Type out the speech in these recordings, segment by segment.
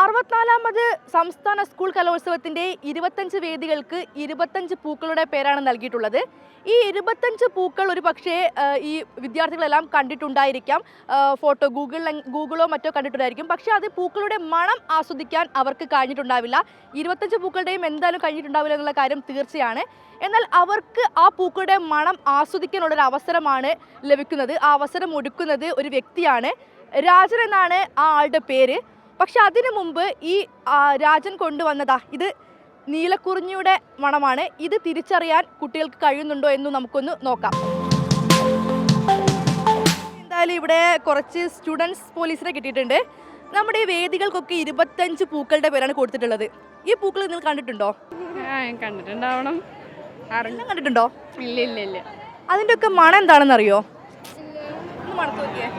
64ാമത് സംസ്ഥാന സ്കൂൾ കലോത്സവത്തിന്റെ 25 വേദികൾക്ക് 25 പൂക്കളുടെ പേരാണ് നൽകിയിട്ടുള്ളത്. ഈ 25 പൂക്കൾ ഒരു പക്ഷേ ഈ വിദ്യാർത്ഥികളെല്ലാം കണ്ടിട്ടുണ്ടായിരിക്കാം, ഫോട്ടോ ഗൂഗിളോ മറ്റോ കണ്ടിട്ടുണ്ടായിരിക്കും. പക്ഷേ അത് പൂക്കളുടെ മണം ആസ്വദിക്കാൻ അവർക്ക് കഴിഞ്ഞിട്ടുണ്ടാവില്ല. 25 പൂക്കളുടെയും എന്തായാലും കഴിഞ്ഞിട്ടുണ്ടാവില്ല എന്നുള്ള കാര്യം തീർച്ചയാണ്. എന്നാൽ അവർക്ക് ആ പൂക്കളുടെ മണം ആസ്വദിക്കാനുള്ളൊരു അവസരമാണ് ലഭിക്കുന്നത്. ആ അവസരം ഒരുക്കുന്നത് ഒരു വ്യക്തിയാണ്. രാജൻ എന്നാണ് ആ ആളുടെ പേര്. പക്ഷെ അതിനു മുമ്പ് ഈ രാജൻ കൊണ്ടുവന്നതാ ഇത് നീലക്കുറിഞ്ഞിയുടെ മണമാണ്. ഇത് തിരിച്ചറിയാൻ കുട്ടികൾക്ക് കഴിയുന്നുണ്ടോ എന്ന് നമുക്കൊന്ന് നോക്കാം. എന്തായാലും ഇവിടെ കുറച്ച് സ്റ്റുഡൻസ് പോലീസിനെ കിട്ടിയിട്ടുണ്ട്. നമ്മുടെ ഈ വേദികൾക്കൊക്കെ 25 പൂക്കളുടെ പേരാണ് കൊടുത്തിട്ടുള്ളത്. ഈ പൂക്കൾ നിങ്ങൾ കണ്ടിട്ടുണ്ടോ? കണ്ടിട്ടുണ്ടാവണം. കണ്ടിട്ടുണ്ടോ? ഇല്ല ഇല്ല ഇല്ല. അതിൻ്റെ ഒക്കെ മണം എന്താണെന്ന് അറിയോ? മണത്ത് നോക്കിയേ.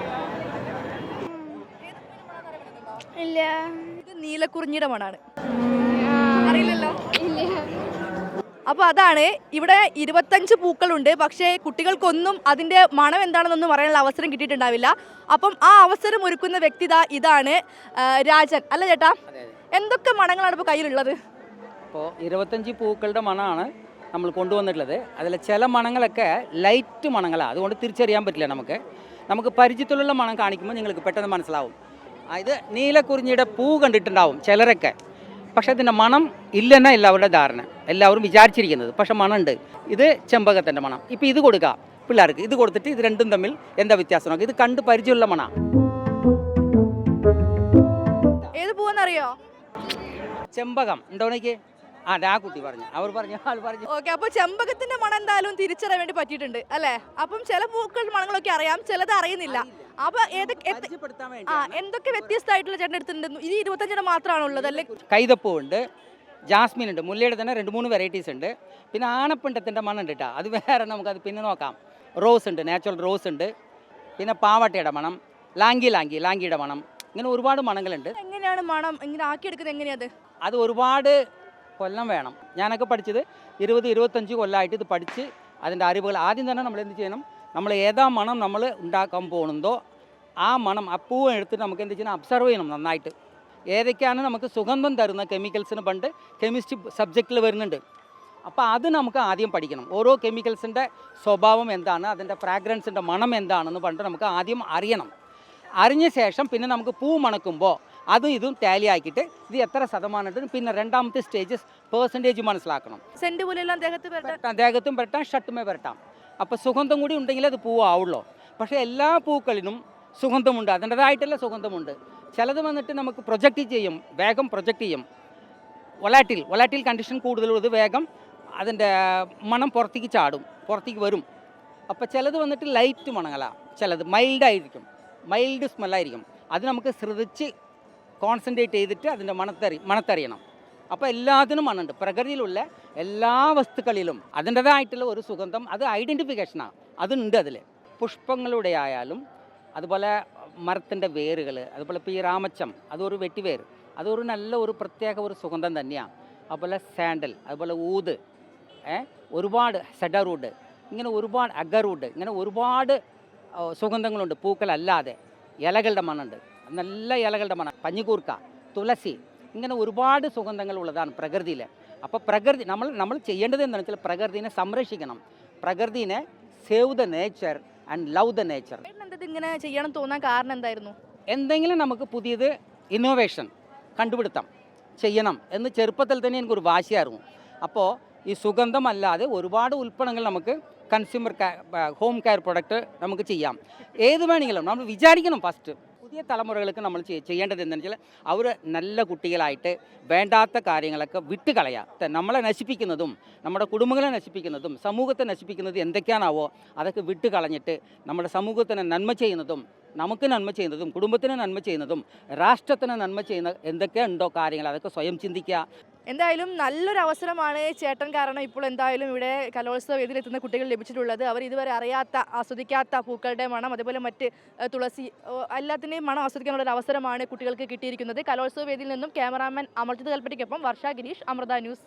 ഇല്ല. ഇത് നീലക്കുറിഞ്ഞിയുടെ മണാണ്. അറിയില്ലല്ലോ. അപ്പോൾ അതാണ് ഇവിടെ 25 പൂക്കളുണ്ട്. പക്ഷേ കുട്ടികൾക്കൊന്നും അതിൻ്റെ മണം എന്താണെന്നൊന്നും പറയാനുള്ള അവസരം കിട്ടിയിട്ടുണ്ടാവില്ല. അപ്പം ആ അവസരം ഒരുക്കുന്ന വ്യക്തി ഇതാണ് രാജൻ. അല്ല ചേട്ടാ, എന്തൊക്കെ മണങ്ങളാണ് ഇപ്പോൾ കയ്യിലുള്ളത്? ഇപ്പോൾ 25 പൂക്കളുടെ മണമാണ് നമ്മൾ കൊണ്ടുവന്നിട്ടുള്ളത്. അതിൽ ചില മണങ്ങളൊക്കെ ലൈറ്റ് മണങ്ങളാണ്, അതുകൊണ്ട് തിരിച്ചറിയാൻ പറ്റില്ല. നമുക്ക് പരിചയത്തിലുള്ള മണം കാണിക്കുമ്പോൾ നിങ്ങൾക്ക് പെട്ടെന്ന് മനസ്സിലാവും. ഇത് നീലക്കുറിഞ്ഞിയുടെ പൂ കണ്ടിട്ടുണ്ടാവും ചിലരൊക്കെ, പക്ഷേ അതിൻ്റെ മണം ഇല്ലെന്ന എല്ലാവരുടെ ധാരണ, എല്ലാവരും വിചാരിച്ചിരിക്കുന്നത്. പക്ഷെ മണമുണ്ട്. ഇത് ചെമ്പകത്തിൻ്റെ മണം. ഇപ്പോൾ ഇത് കൊടുക്കുക പിള്ളേർക്ക്, ഇത് കൊടുത്തിട്ട് ഇത് രണ്ടും തമ്മിൽ എന്താ വ്യത്യാസം നോക്കുക. ഇത് കണ്ട് പരിചയമുള്ള മണം. ഏത് പൂവെന്നറിയോ? ചെമ്പകം ഉണ്ടോണേക്ക് ആ കുട്ടി പറഞ്ഞു, അവർ പറഞ്ഞു, ആൾ പറഞ്ഞു. ഓക്കെ, അപ്പോൾ ചെമ്പകത്തിന്റെ മണം എന്തായാലും തിരിച്ചറിയാൻ വേണ്ടി പറ്റിയിട്ടുണ്ട് അല്ലേ? അപ്പം ചില പൂക്കൾ മണങ്ങളൊക്കെ അറിയാം, ചിലത് അറിയുന്നില്ല. അപ്പൊ എന്തൊക്കെ വ്യത്യസ്തമായിട്ടുള്ള ചേട്ടൻ എടുത്തിട്ടുണ്ട്? ഇത് 25 മാത്രമാണ് ഉള്ളത് അല്ലേ? കൈതപ്പൂ ഉണ്ട്, ജാസ്മിൻ ഉണ്ട്, മുല്ലയുടെ തന്നെ 2-3 വെറൈറ്റീസ് ഉണ്ട്. പിന്നെ ആണപ്പിണ്ടത്തിൻ്റെ മണം ഉണ്ട് കേട്ടോ, അത് വേറെ, നമുക്കത് പിന്നെ നോക്കാം. റോസ് ഉണ്ട്, നാച്ചുറൽ റോസ് ഉണ്ട്. പിന്നെ പാവട്ടയുടെ മണം, ലാങ്കിയുടെ മണം, ഇങ്ങനെ ഒരുപാട് മണങ്ങളുണ്ട്. എങ്ങനെയാണ് മണം ഇങ്ങനെ ആക്കിയെടുക്കുന്നത്? എങ്ങനെയത്? അത് ഒരുപാട് കൊല്ലം വേണം. ഞാനൊക്കെ പഠിച്ചത് 20-25 കൊല്ലമായിട്ട് ഇത് പഠിച്ച് അതിൻ്റെ അറിവുകൾ ആദ്യം തന്നെ നമ്മൾ എന്ത് ചെയ്യണം, നമ്മൾ ഏതാ മണം നമ്മൾ ഉണ്ടാക്കാൻ പോകുന്നതോ ആ മണം, ആ പൂവ് എടുത്തിട്ട് നമുക്ക് എന്ത് ചെയ്യണം, അബ്സർവ് ചെയ്യണം നന്നായിട്ട്. ഏതൊക്കെയാണ് നമുക്ക് സുഗന്ധം തരുന്ന കെമിക്കൽസിന് പണ്ട് കെമിസ്ട്രി സബ്ജക്റ്റിൽ വരുന്നുണ്ട്. അപ്പോൾ അത് നമുക്ക് ആദ്യം പഠിക്കണം. ഓരോ കെമിക്കൽസിൻ്റെ സ്വഭാവം എന്താണ്, അതിൻ്റെ ഫ്രാഗ്രൻസിൻ്റെ മണം എന്താണെന്ന് പണ്ട് നമുക്ക് ആദ്യം അറിയണം. അറിഞ്ഞ ശേഷം പിന്നെ നമുക്ക് പൂ മണക്കുമ്പോൾ അതും ഇതും ടാലി ആക്കിയിട്ട് ഇത് എത്ര ശതമാനം, പിന്നെ രണ്ടാമത്തെ സ്റ്റേജസ് പെർസെൻറ്റേജ് മനസ്സിലാക്കണം. സെൻറ്റ് പോലെയുള്ള ദേഹത്തും പുരട്ടാം, ഷർട്ടുമേ പുരട്ടാം. അപ്പോൾ സുഗന്ധം കൂടി ഉണ്ടെങ്കിൽ അത് പൂവാവുള്ളൂ. പക്ഷേ എല്ലാ പൂക്കളിനും സുഗന്ധമുണ്ട്, അതിൻ്റെതായിട്ടുള്ള സുഗന്ധമുണ്ട്. ചിലത് വന്നിട്ട് നമുക്ക് വേഗം പ്രൊജക്റ്റ് ചെയ്യും. വൊളാറ്റിൽ കണ്ടീഷൻ കൂടുതലുള്ളത് വേഗം അതിൻ്റെ മണം പുറത്തേക്ക് വരും. അപ്പോൾ ചിലത് വന്നിട്ട് ലൈറ്റ് മണങ്ങളാണ്, ചിലത് മൈൽഡ് സ്മെല്ലായിരിക്കും. അത് നമുക്ക് ശ്രദ്ധിച്ച് കോൺസെൻട്രേറ്റ് ചെയ്തിട്ട് അതിൻ്റെ മണത്തറിയണം. അപ്പോൾ എല്ലാത്തിനും മണമുണ്ട്. പ്രകൃതിയിലുള്ള എല്ലാ വസ്തുക്കളിലും അതിൻ്റെതായിട്ടുള്ള ഒരു സുഗന്ധം, അത് ഐഡൻറ്റിഫിക്കേഷനാണ്, അതുണ്ട് അതിൽ. പുഷ്പങ്ങളുടെ ആയാലും അതുപോലെ മരത്തിൻ്റെ വേരുകൾ, അതുപോലെ ഇപ്പോൾ ഈ രാമച്ചം, അതൊരു വെട്ടിവേര്, അതൊരു നല്ല ഒരു പ്രത്യേക ഒരു സുഗന്ധം തന്നെയാണ്. അതുപോലെ സാൻഡൽ, അതുപോലെ ഊത്, ഒരുപാട് സെഡർവുഡ്, ഇങ്ങനെ ഒരുപാട് അഗർവുഡ്, ഇങ്ങനെ ഒരുപാട് സുഗന്ധങ്ങളുണ്ട്. പൂക്കളല്ലാതെ ഇലകളുടെ മണമുണ്ട്, നല്ല ഇലകളുടെ മണം. പഞ്ഞിക്കൂർക്ക, തുളസി, ഇങ്ങനെ ഒരുപാട് സുഗന്ധങ്ങളുള്ളതാണ് പ്രകൃതിയിൽ. അപ്പോൾ പ്രകൃതി നമ്മൾ ചെയ്യേണ്ടത് എന്താണെന്ന് വെച്ചാൽ പ്രകൃതിനെ സംരക്ഷിക്കണം. പ്രകൃതിനെ save the nature and love the nature. ഇങ്ങനെ ചെയ്യണം തോന്നാൻ കാരണം എന്തായിരുന്നു? എന്തെങ്കിലും നമുക്ക് പുതിയത് ഇന്നോവേഷൻ കണ്ടുപിടുത്തം ചെയ്യണം എന്ന് ചെറുപ്പത്തിൽ തന്നെ എനിക്കൊരു വാശിയായിരുന്നു. അപ്പോൾ ഈ സുഗന്ധമല്ലാതെ ഒരുപാട് ഉൽപ്പന്നങ്ങൾ നമുക്ക് കൺസ്യൂമർ ഹോം കെയർ പ്രൊഡക്റ്റ് നമുക്ക് ചെയ്യാം. ഏത് വേണമെങ്കിലും നമ്മൾ വിചാരിക്കണം. ഫസ്റ്റ് പുതിയ തലമുറകൾക്ക് നമ്മൾ ചെയ്യേണ്ടത് എന്താണെന്ന് വെച്ചാൽ അവർ നല്ല കുട്ടികളായിട്ട് വേണ്ടാത്ത കാര്യങ്ങളൊക്കെ വിട്ടുകളയുക. നമ്മളെ നശിപ്പിക്കുന്നതും നമ്മുടെ കുടുംബങ്ങളെ നശിപ്പിക്കുന്നതും സമൂഹത്തെ നശിപ്പിക്കുന്നതും എന്തൊക്കെയാണാവോ അതൊക്കെ വിട്ടുകളഞ്ഞിട്ട് നമ്മുടെ സമൂഹത്തിന് നന്മ ചെയ്യുന്നതും നമുക്ക് നന്മ ചെയ്യുന്നതും കുടുംബത്തിന് നന്മ ചെയ്യുന്നതും രാഷ്ട്രത്തിന് നന്മ ചെയ്യുന്ന എന്തൊക്കെയുണ്ടോ കാര്യങ്ങൾ അതൊക്കെ സ്വയം ചിന്തിക്കുക. എന്തായാലും നല്ലൊരു അവസരമാണ് ചേട്ടൻ കാരണം ഇപ്പോൾ എന്തായാലും ഇവിടെ കലോത്സവ വേദിയിലെത്തുന്ന കുട്ടികൾ ലഭിച്ചിട്ടുള്ളത്. അവർ ഇതുവരെ ആസ്വദിക്കാത്ത പൂക്കളുടെ മണം, അതേപോലെ മറ്റ് തുളസി, എല്ലാത്തിൻ്റെയും മണം ആസ്വദിക്കാനുള്ളൊരു അവസരമാണ് കുട്ടികൾക്ക് കിട്ടിയിരിക്കുന്നത്. കലോത്സവ വേദിയിൽ നിന്നും ക്യാമറാമാൻ അമർജിത് കൽപ്പറ്റയ്ക്കൊപ്പം വർഷ ഗിരീഷ്, അമൃത ന്യൂസ്.